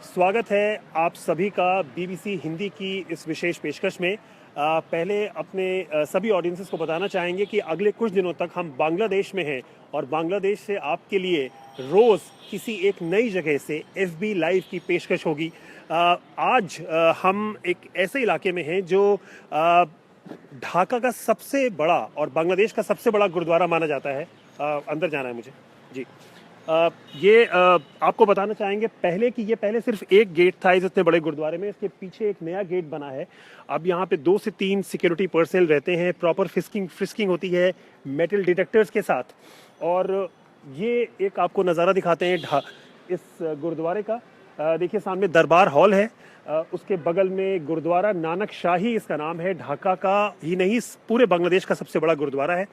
स्वागत है आप सभी का बीबीसी हिंदी की इस विशेष पेशकश में। पहले अपने सभी ऑडियंसेस को बताना चाहेंगे कि अगले कुछ दिनों तक हम बांग्लादेश में हैं और बांग्लादेश से आपके लिए रोज़ किसी एक नई जगह से एफबी लाइव की पेशकश होगी। आज हम एक ऐसे इलाके में हैं जो ढाका का सबसे बड़ा और बांग्लादेश का सबसे बड़ा गुरुद्वारा माना जाता है। अंदर जाना है मुझे जी। ये आपको बताना चाहेंगे पहले सिर्फ एक गेट था इस इतने बड़े गुरुद्वारे में। इसके पीछे एक नया गेट बना है। अब यहाँ पे 2 से 3 सिक्योरिटी पर्सनल रहते हैं। प्रॉपर फ्रिस्किंग होती है मेटल डिटेक्टर्स के साथ। और ये एक आपको नज़ारा दिखाते हैं इस गुरुद्वारे का। देखिए सामने दरबार हॉल है। उसके बगल में गुरुद्वारा नानक शाही इसका नाम है। ढाका का ही नहीं पूरे बांग्लादेश का सबसे बड़ा गुरुद्वारा है।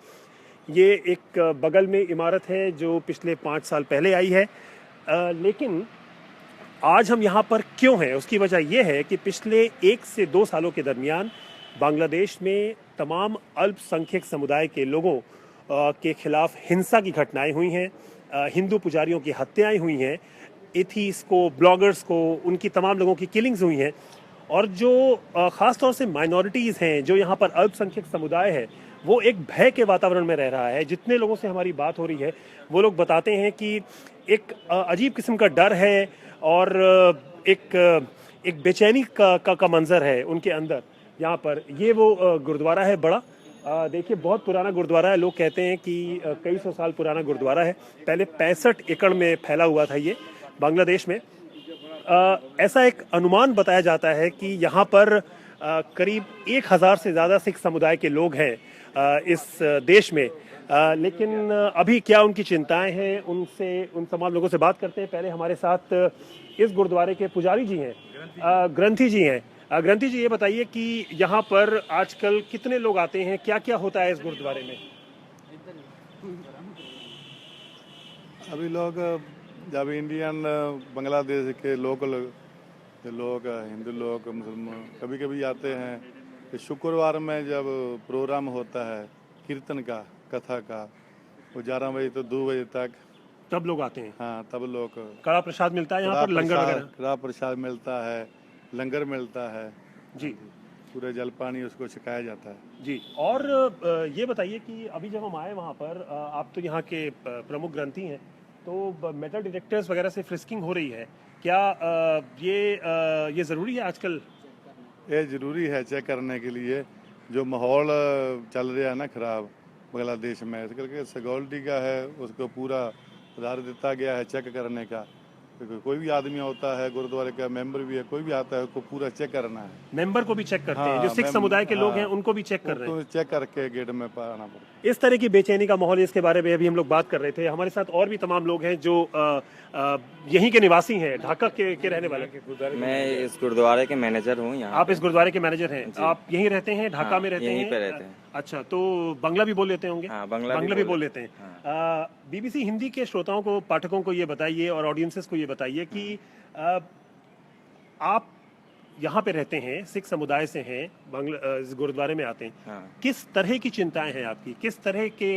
ये एक बगल में इमारत है जो पिछले 5 साल पहले आई है। लेकिन आज हम यहाँ पर क्यों हैं उसकी वजह यह है कि पिछले 1 से 2 सालों के दरमियान बांग्लादेश में तमाम अल्पसंख्यक समुदाय के लोगों के खिलाफ हिंसा की घटनाएं हुई हैं। हिंदू पुजारियों की हत्याएं हुई हैं। एथीस को, ब्लॉगर्स को, उनकी तमाम लोगों की किलिंग्स हुई हैं। और जो ख़ास तौर से माइनॉरिटीज़ हैं, जो यहाँ पर अल्पसंख्यक समुदाय है, वो एक भय के वातावरण में रह रहा है। जितने लोगों से हमारी बात हो रही है वो लोग बताते हैं कि एक अजीब किस्म का डर है और एक बेचैनी का मंजर है उनके अंदर। यहाँ पर ये वो गुरुद्वारा है बड़ा। देखिए बहुत पुराना गुरुद्वारा है। लोग कहते हैं कि कई सौ साल पुराना गुरुद्वारा है। पहले 65 एकड़ में फैला हुआ था ये बांग्लादेश में। ऐसा एक अनुमान बताया जाता है कि यहाँ पर करीब 1000 से ज़्यादा सिख समुदाय के लोग हैं इस देश में। लेकिन अभी क्या उनकी चिंताएं हैं, उन तमाम लोगों से बात करते हैं। पहले हमारे साथ इस गुरुद्वारे के पुजारी जी हैं, ग्रंथी जी हैं। ग्रंथी जी, ये बताइए कि यहाँ पर आजकल कितने लोग आते हैं, क्या क्या होता है इस गुरुद्वारे में? अभी लोग जब इंडियन बांग्लादेश के लोकल लोग, हिंदू लोग, मुसलमान कभी कभी आते हैं। कि शुक्रवार में जब प्रोग्राम होता है कीर्तन का, कथा का, वो 11 बजे तो 2 बजे तक तब लोग आते हैं। हाँ, तब लोग कड़ा प्रसाद मिलता है यहाँ पर, लंगर वगैरह? कड़ा प्रसाद मिलता है, लंगर मिलता है जी। पूरे जल पानी उसको छकाया जाता है जी। और ये बताइए कि अभी जब हम आए वहाँ पर, आप तो यहाँ के प्रमुख ग्रंथी हैं, तो मेटल डिटेक्टर्स वगैरह से फ्रिस्किंग हो रही है। क्या ये ज़रूरी है आजकल? ये ज़रूरी है चेक करने के लिए। जो माहौल चल रहा है ना ख़राब बांग्लादेश में, इस करके सिक्योरिटी का है, उसको पूरा आधार दिया गया है चेक करने का। कोई भी आदमी होता है, गुरुद्वारे का मेंबर भी है, कोई भी आता है, उसको पूरा चेक करना है। मेंबर को भी चेक करते हैं? हाँ, जो सिख समुदाय के लोग हैं हाँ, उनको भी चेक कर रहे हैं? उनको चेक करके गेट में पाना पड़ता है। इस तरह की बेचैनी का माहौल, इसके बारे में अभी हम लोग बात कर रहे थे। हमारे साथ और भी तमाम लोग हैं जो यहीं के निवासी हैं, ढाका के रहने वाले। मैं इस गुरुद्वारे के मैनेजर हूँ यहाँ। आप इस गुरुद्वारे के मैनेजर हैं? आप यहीं रहते हैं, ढाका हाँ, में रहते यहीं हैं? पे रहते हैं। अच्छा, तो बांग्ला भी बोल लेते होंगे? हाँ, बांग्ला भी बोल लेते हैं। हाँ। बीबीसी हिंदी के श्रोताओं को, पाठकों को ये बताइए और ऑडियंसेस को ये बताइए कि आप यहाँ पे रहते हैं, सिख समुदाय से हैं, इस गुरुद्वारे में आते हैं। हाँ। किस तरह की चिंताएं हैं आपकी? किस तरह के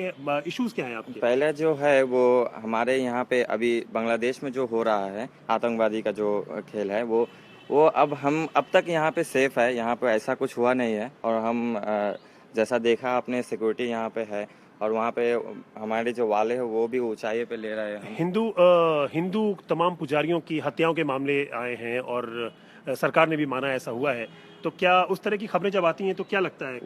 इश्यूज क्या हैं आपके? पहले जो है वो हमारे यहाँ पे अभी बांग्लादेश में जो हो रहा है आतंकवादी का जो खेल है, वो अब तक यहाँ पे सेफ है। यहाँ पे ऐसा कुछ हुआ नहीं है। और हम जैसा देखा आपने, सिक्योरिटी यहाँ पे है और वहाँ पे हमारे जो वाले हैं वो भी ऊंचाई पे ले रहे हैं। हिंदू तमाम पुजारियों की हत्याओं के मामले आए हैं और सरकार ने भी माना ऐसा हुआ है। तो क्या उस तरह की खबरें जब आती हैं तो क्या लगता है?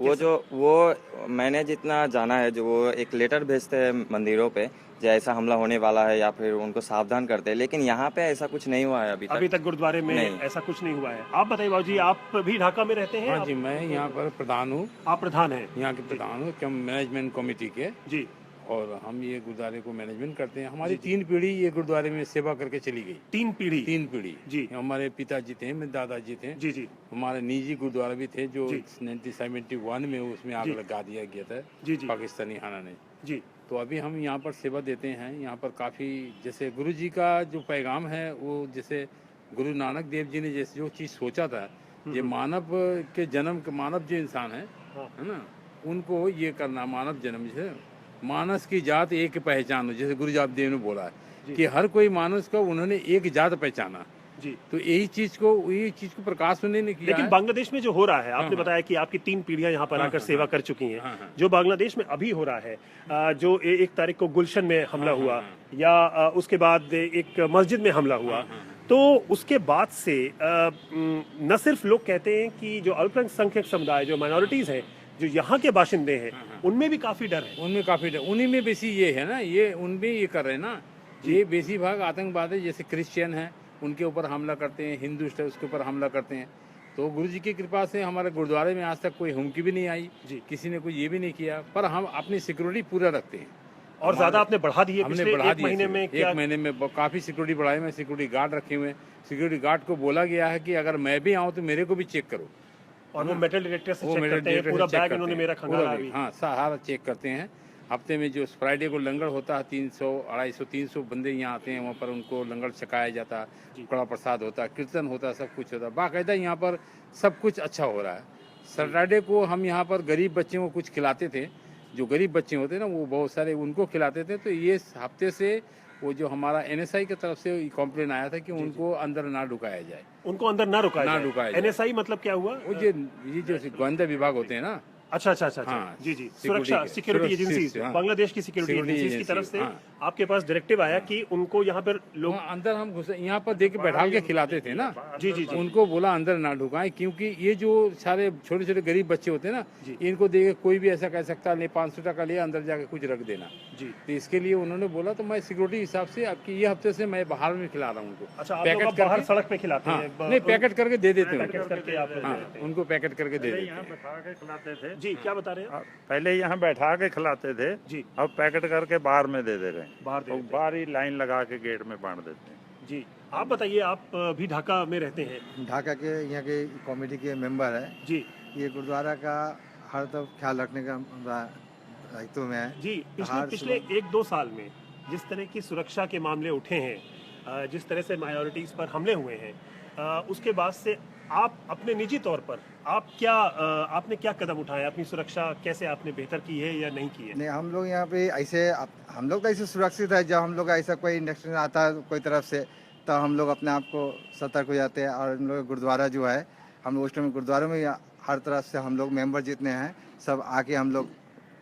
वो मैंने जितना जाना है, जो वो एक लेटर भेजते हैं मंदिरों पे, जो ऐसा हमला होने वाला है या फिर उनको सावधान करते हैं, लेकिन यहाँ पे ऐसा कुछ नहीं हुआ है अभी तक गुरुद्वारे में ऐसा कुछ नहीं हुआ है। आप बताइए बाबूजी, आप भी ढाका में रहते हैं? हाँ जी, मैं यहाँ पर प्रधान हूँ। आप प्रधान हैं? यहाँ के प्रधान हूँ मैनेजमेंट कमेटी के जी। और हम ये गुरुद्वारे को मैनेजमेंट करते हैं। हमारी 3 पीढ़ी ये गुरुद्वारे में सेवा करके चली गई। 3 पीढ़ी? 3 पीढ़ी जी। हमारे पिताजी थे, मेरे दादाजी थे। जी जी। हमारे निजी गुरुद्वारा भी थे जो 1971 में उसमें आग लगा दिया गया था। जी जी। पाकिस्तानी हाना ने। जी। तो अभी हम यहाँ पर सेवा देते हैं। यहाँ पर काफ़ी, जैसे गुरु जी का जो पैगाम है, वो जैसे गुरु नानक देव जी ने जैसे जो चीज़ सोचा था, ये मानव के जन्म, मानव जो इंसान है ना, उनको ये करना, मानव जन्म से मानस की जात एक पहचान हो। जैसे गुरु जाप देव ने बोला है कि हर कोई मानस को उन्होंने एक जात पहचाना जी। तो यही चीज को प्रकाश उन्होंने किया लेकिन है। बांग्लादेश में जो हो रहा है, आपने हाँ। बताया कि आपकी 3 पीढ़ियां यहाँ पर हाँ, आकर हाँ, सेवा हाँ। कर चुकी हैं। हाँ, हाँ। जो बांग्लादेश में अभी हो रहा है, जो 1 तारीख को गुलशन में हमला हाँ, हुआ, हाँ, या उसके बाद एक मस्जिद में हमला हुआ, हाँ, हाँ, तो उसके बाद से न सिर्फ लोग कहते हैं कि जो अल्पसंख्यक समुदाय, जो माइनॉरिटीज हैं, जो यहाँ के बाशिंदे हैं, उनमें भी काफी डर है। उनमें काफी डर, उन्हीं में बेसी ये है ना, ये उनमें ये कर रहे हैं ना, ये बेसी भाग आतंकवाद है। जैसे क्रिश्चियन है उनके ऊपर हमला करते हैं, हिंदू है उसके ऊपर हमला करते हैं। तो गुरु जी की कृपा से हमारे गुरुद्वारे में आज तक कोई हुमकी भी नहीं आई, किसी ने कोई ये भी नहीं किया, पर हम अपनी सिक्योरिटी पूरा रखते हैं। और ज्यादा आपने बढ़ा दी है हमने पिछले बढ़ा 1 महीने में। क्या 1 महीने में काफी सिक्योरिटी बढ़ाई। में सिक्योरिटी गार्ड रखे हुए हैं। सिक्योरिटी गार्ड को बोला गया है कि अगर मैं भी आऊँ तो मेरे को भी चेक करो, और वो मेटल डिटेक्टर से वो चेक मेटल करते हैं, डिटेक्टर पूरा से चेक बैग करते इन्होंने हैं, मेरा पूरा खंगाला बैग, अभी। हाँ सारा चेक करते हैं। हफ्ते में जो फ्राइडे को लंगर होता है, 300 250 300 बंदे यहाँ आते हैं, वहाँ पर उनको लंगर छकाया जाता है, कड़ा प्रसाद होता है, कीर्तन होता है, सब कुछ होता है बाकायदा। यहाँ पर सब कुछ अच्छा हो रहा है। सैटरडे को हम यहाँ पर गरीब बच्चों को कुछ खिलाते थे, जो गरीब बच्चे होते हैं ना, वो बहुत सारे उनको खिलाते थे। तो ये हफ्ते से वो जो हमारा NSI की तरफ से कंप्लेन आया था कि उनको अंदर ना ढुकाया जाए, उनको अंदर ना रुकाया ना जाए। रुकाया जाए। NSI मतलब क्या हुआ? वो ये जो गोविंदा विभाग होते हैं ना, अच्छा अच्छा अच्छा अच्छा। हाँ, जी जी, सिक्योरिटी सिक्योरिटी के- एजेंसी, हाँ। बांग्लादेश की सिक्योरिटी सिक्योरिटी एजेंसी की तरफ से एजेंसी, हाँ। आपके पास डायरेक्टिव आया कि उनको यहाँ पर लोग। वहाँ अंदर हम घुसे, यहाँ पर देख के बैठा के खिलाते थे ना। जी जी जी। उनको बोला अंदर ना ढुकाएं, क्योंकि ये जो सारे छोटे छोटे गरीब बच्चे होते हैं ना, इनको देख के कोई भी ऐसा कह सकता है, 500 टका ले अंदर जाके कुछ रख देना। जी। तो इसके लिए उन्होंने बोला, तो मैं सिक्योरिटी हिसाब से आपकी ये हफ्ते से मैं बाहर में खिला रहा हूँ उनको। अच्छा, आप लोग बाहर सड़क पे खिलाते हाँ, हैं? नहीं पैकेट करके दे देते हैं, पैकेट करके आप लोग दे हाँ देते हैं। उनको पैकेट करके दे देते यहाँ हैं। बैठा के खिलाते थे। जी, क्या बता रहे हैं? पहले यहाँ बैठा के खिलाते थे, जी। अब पैकेट करके बाहर में दे दे रहे हैं। बाहर दे और देते हैं। बाहर ही लाइन लगा के गेट में बांध देते हैं। जी, आप बताइए, आप भी ढाका में रहते हैं? ढाका के यहाँ के कमेटी के मेंबर है। जी ये गुरुद्वारा का हर तरफ ख्याल रखने का दायित्व में है। जी। हर पिछले 1-2 साल में जिस तरह की सुरक्षा के मामले उठे हैं, जिस तरह से माइनॉरिटीज पर हमले हुए हैं, उसके बाद से आप अपने निजी तौर पर आपने क्या कदम उठाए? अपनी सुरक्षा कैसे आपने बेहतर की है या नहीं की है? नहीं, हम लोग यहाँ पे ऐसे हम लोग तो ऐसे सुरक्षित है। जब हम लोग ऐसा कोई इंडक्शन आता है कोई तरफ से, तो हम लोग अपने आप को सतर्क हो जाते हैं। और हम लोग गुरुद्वारा जो है, हम लोग उस टाइम गुरुद्वारे में हर तरफ से हम लोग मेंबर जितने हैं सब आके हम लोग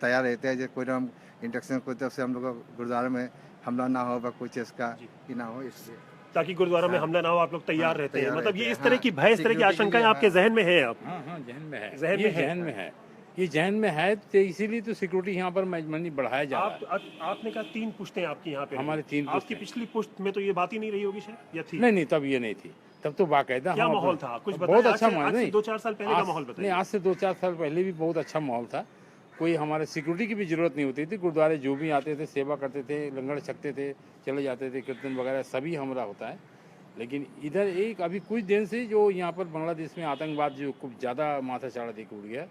तैयार रहते हैं। जो कोई हम इंडक्शन कोई तरफ से हम लोग गुरुद्वारे में हमला ना हो, कोई चीज़ का कि ना हो, इसलिए ताकि गुरुद्वारा में हमला ना हो, आप लोग तैयार रहते हैं। तैयार मतलब रहते ये हैं, इस तरह की भय, इस तरह की सिक्योरिटी के आशंकाएं लिए, आपके जहन में है? आप हाँ हाँ जहन में है, जहन ये में है। जहन में है, ये जहन में है। तो इसीलिए तो सिक्योरिटी यहाँ पर मैनेजमेंट बढ़ाया जा रहा है। आपने कहा 3 पुश्तें आपकी यहाँ पे हमारी रही। 3 आपकी पिछली पुश्त में तो ये बात ही नहीं रही होगी शायद, या थी? नहीं नहीं, तब ये नहीं थी, तब तो बाकायदा क्या हम माहौल अपना- था? कुछ बहुत बताइए, अच्छा माहौल। आज से नहीं 2-4 साल पहले का आज- माहौल नहीं, बताइए। आज से 2-4 साल पहले भी बहुत अच्छा माहौल था। कोई हमारे सिक्योरिटी की भी जरूरत नहीं होती थी। गुरुद्वारे जो भी आते थे, सेवा करते थे, लंगर छकते थे, चले जाते थे, कीर्तन वगैरह सभी हमारा होता है। लेकिन इधर एक अभी कुछ दिन से जो यहाँ पर बांग्लादेश में आतंकवाद जो कुछ ज़्यादा माथा चाड़ा देकर उड़ गया,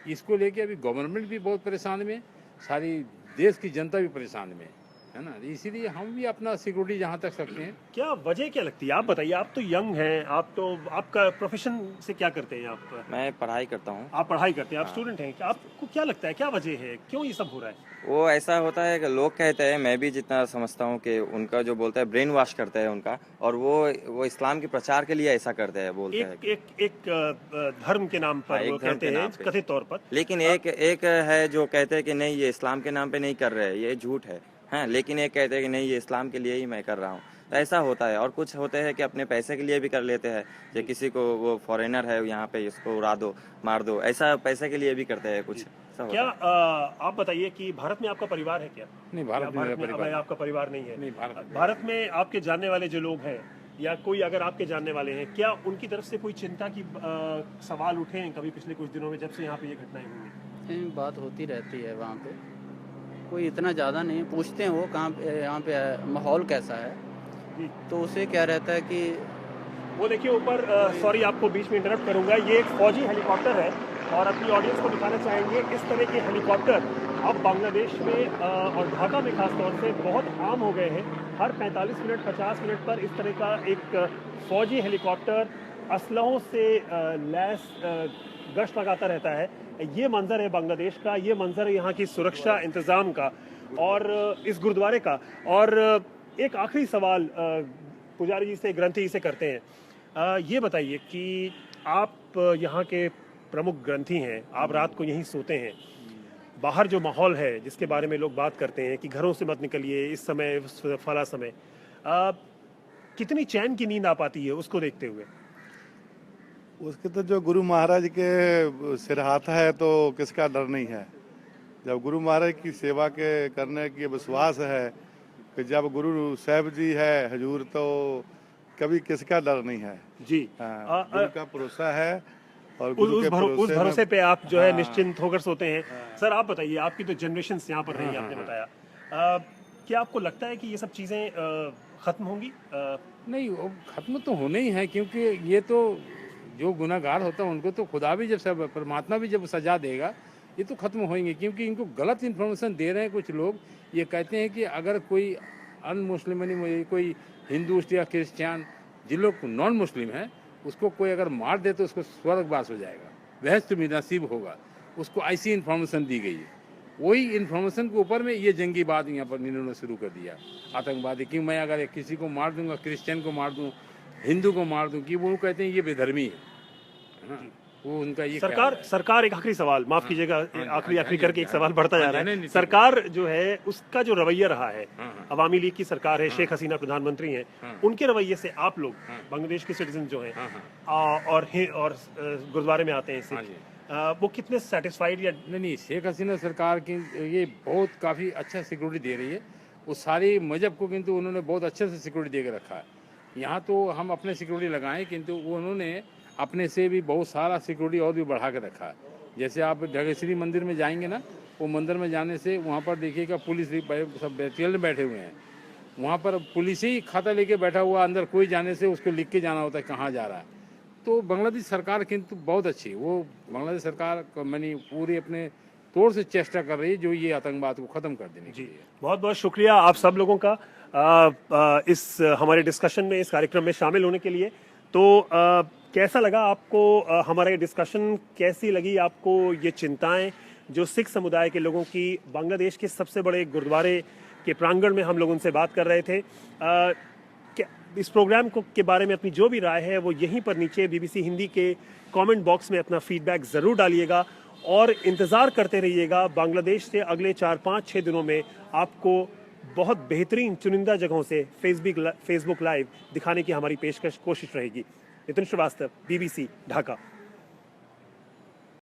इसको लेके अभी गवर्नमेंट भी बहुत परेशान में, सारी देश की जनता भी परेशान में है ना। इसीलिए हम भी अपना सिक्योरिटी जहाँ तक सकते हैं। क्या वजह क्या लगती है? आप बताइए, आप तो यंग हैं, आपका प्रोफेशन से क्या करते हैं आप? मैं पढ़ाई करता हूँ। आप पढ़ाई करते हैं, आप स्टूडेंट हैं। आपको क्या लगता है, क्या वजह है, क्यों ये सब हो रहा है? वो ऐसा होता है कि लोग कहते हैं, मैं भी जितना समझता हूँ कि उनका जो बोलता है ब्रेन वॉश करते हैं उनका, और वो इस्लाम के प्रचार के लिए ऐसा करते हैं, बोलते हैं। एक धर्म के नाम पर हाँ, वो एक धर्म कहते के हैं, नाम पे। कथित तौर पर। लेकिन एक है जो कहते हैं कि नहीं ये इस्लाम के नाम पे नहीं कर रहे, ये झूठ है। हाँ, लेकिन एक कहते हैं कि नहीं ये इस्लाम के लिए ही मैं कर रहा हूँ। तो ऐसा होता है। और कुछ होते हैं कि अपने पैसे के लिए भी कर लेते हैं, जो किसी को वो फॉरेनर है यहाँ पे, इसको उड़ा दो, मार दो, ऐसा पैसे के लिए भी करते हैं कुछ। ऐसा होता क्या है। आप बताइए कि भारत में आपका परिवार है क्या? नहीं, या भारत में मेरा में परिवार आपका परिवार नहीं है? नहीं, भारत भारत में आपके जानने वाले जो लोग हैं, या कोई अगर आपके जानने वाले हैं, क्या उनकी तरफ से कोई चिंता की सवाल उठे हैं कभी पिछले कुछ दिनों में, जब से यहाँ पे ये घटनाएं हुई हैं? बात होती रहती है वहाँ पे, कोई इतना ज़्यादा नहीं पूछते हैं वो कहाँ पे, यहाँ पे माहौल कैसा है, तो उसे क्या रहता है कि वो देखिए ऊपर, सॉरी आपको बीच में इंटरप्ट करूंगा, ये एक फौजी हेलीकॉप्टर है और अपनी ऑडियंस को दिखाना चाहेंगे इस तरह के हेलीकॉप्टर अब बांग्लादेश में और ढाका में खास तौर से बहुत आम हो गए हैं। हर 45 मिनट 50 मिनट पर इस तरह का एक फौजी हेलीकॉप्टर असलहों से लैस गश्त लगाता रहता है। ये मंजर है बांग्लादेश का, ये मंजर है यहाँ की सुरक्षा इंतज़ाम का और इस गुरुद्वारे का। और एक आखिरी सवाल, पुजारी जी से, ग्रंथी जी से करते हैं। ये बताइए कि आप यहाँ के प्रमुख ग्रंथी हैं, आप रात को यहीं सोते हैं, बाहर जो माहौल है जिसके बारे में लोग बात करते हैं कि घरों से मत निकलिए इस समय फला समय, कितनी चैन की नींद आ पाती है उसको देखते हुए? उसके तो जो गुरु महाराज के सिरहाथ है तो किसका डर नहीं है। जब गुरु महाराज की सेवा के करने की विश्वास है कि जब गुरु साहब जी है हजूर तो कभी किसका डर नहीं है जी। हाँ, गुरु का भरोसा है और गुरु के उस भरोसे पे आप जो है हाँ। निश्चिंत होकर सोते हैं। सर आप बताइए, आपकी तो जनरेशन यहाँ पर रही, आपने बताया, क्या आपको लगता है कि ये सब चीज़ें खत्म होंगी? नहीं, वो खत्म तो होने ही है, क्योंकि ये तो जो गुनाहगार होता है उनको तो खुदा भी जब परमात्मा भी जब सजा देगा, ये तो खत्म होंगे, क्योंकि इनको गलत इन्फॉर्मेशन दे रहे हैं कुछ लोग। ये कहते हैं कि अगर कोई अनमुस्लिम यानी कोई हिंदू या क्रिश्चियन, जिन लोग नॉन मुस्लिम हैं, उसको कोई अगर मार दे तो उसको स्वर्गवास हो जाएगा, बहश्त में नसीब होगा, उसको ऐसी इन्फॉर्मेशन दी गई है। वही इन्फॉर्मेशन के ऊपर में ये जंगी बात यहाँ पर इन्होंने शुरू कर दिया, आतंकवादी, कि मैं अगर किसी को मार दूंगा, क्रिश्चियन को मार दूँ, हिंदू को मार दूँ, कि वो कहते हैं ये बेधर्मी है। हाँ, वो उनका ये सरकार एक आखिरी सवाल, माफ कीजिएगा, आखिरी करके एक सवाल बढ़ता जा रहा है। नहीं, सरकार जो है उसका जो रवैया रहा है, हाँ। अवामी लीग की सरकार है, शेख हसीना प्रधानमंत्री हैं, हाँ। उनके रवैये से आप लोग बांग्लादेश के सिटीजन जो हैं और गुरुद्वारे में आते हैं हाँ सिख, वो कितने सेटिस्फाइड या नहीं, शेख हसीना सरकार की ये बहुत काफ़ी अच्छा सिक्योरिटी दे रही है। वो सारी मजहब को किंतु उन्होंने बहुत अच्छे से सिक्योरिटी दे के रखा है। यहाँ तो हम अपने सिक्योरिटी लगाएं, किंतु वो उन्होंने अपने से भी बहुत सारा सिक्योरिटी और भी बढ़ा के रखा है। जैसे आप ढगेश्वरी मंदिर में जाएंगे ना, वो मंदिर में जाने से वहाँ पर देखिएगा पुलिस सब बैरिकेड में बैठे हुए हैं, वहाँ पर पुलिस ही खाता लेके बैठा हुआ, अंदर कोई जाने से उसको लिख के जाना होता है कहाँ जा रहा है। तो बांग्लादेश सरकार किंतु बहुत अच्छी, वो बांग्लादेश सरकार मैंने पूरी अपने तौर से चेष्टा कर रही है जो ये आतंकवाद को ख़त्म कर देने के लिए। बहुत बहुत शुक्रिया आप सब लोगों का इस हमारे डिस्कशन में, इस कार्यक्रम में शामिल होने के लिए। तो कैसा लगा आपको हमारा ये डिस्कशन, कैसी लगी आपको ये चिंताएं जो सिख समुदाय के लोगों की बांग्लादेश के सबसे बड़े गुरुद्वारे के प्रांगण में हम लोग उनसे बात कर रहे थे? इस प्रोग्राम के बारे में अपनी जो भी राय है वो यहीं पर नीचे BBC हिंदी के कमेंट बॉक्स में अपना फीडबैक ज़रूर डालिएगा और इंतज़ार करते रहिएगा। बांग्लादेश से अगले 4-5-6 दिनों में आपको बहुत बेहतरीन चुनिंदा जगहों से फेसबुक लाइव दिखाने की हमारी पेशकश कोशिश रहेगी। नितिन श्रीवास्तव, BBC ढाका।